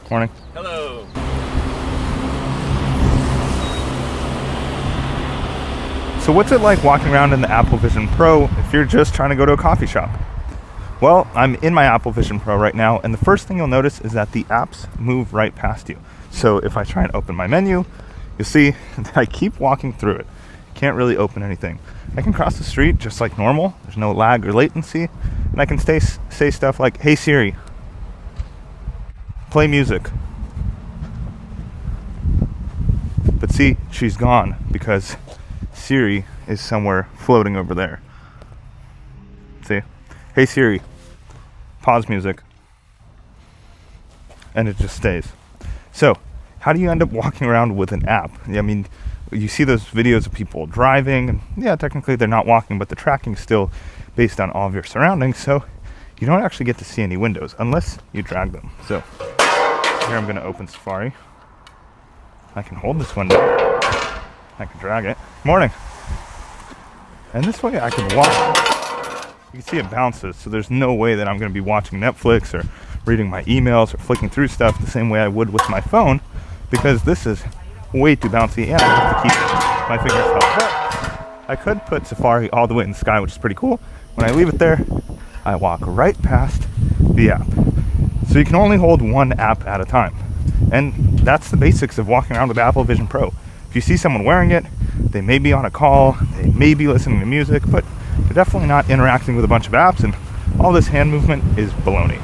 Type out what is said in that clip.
Morning. Hello. So what's it like walking around in the Apple Vision Pro if you're just trying to go to a coffee shop? Well, I'm in my Apple Vision Pro right now, and the first thing you'll notice is that the apps move right past you. So if I try and open my menu, you'll see that I keep walking through it. Can't really open anything. I can cross the street just like normal. There's no lag or latency. And I can say stuff like, "Hey Siri, play music." But see, she's gone because Siri is somewhere floating over there. See? "Hey Siri, pause music." And it just stays. So, how do you end up walking around with an app? I mean, you see those videos of people driving, and yeah, technically they're not walking, but the tracking's still based on all of your surroundings, so you don't actually get to see any windows unless you drag them. So, here I'm going to open Safari. I can hold this window. I can drag it. Morning. And this way I can walk. You can see it bounces, so there's no way that I'm going to be watching Netflix or reading my emails or flicking through stuff the same way I would with my phone, because this is way too bouncy and I have to keep my fingers held. But I could put Safari all the way in the sky, which is pretty cool. When I leave it there, I walk right past the app. So you can only hold one app at a time. And that's the basics of walking around with Apple Vision Pro. If you see someone wearing it, they may be on a call, they may be listening to music, but they're definitely not interacting with a bunch of apps, and all this hand movement is baloney.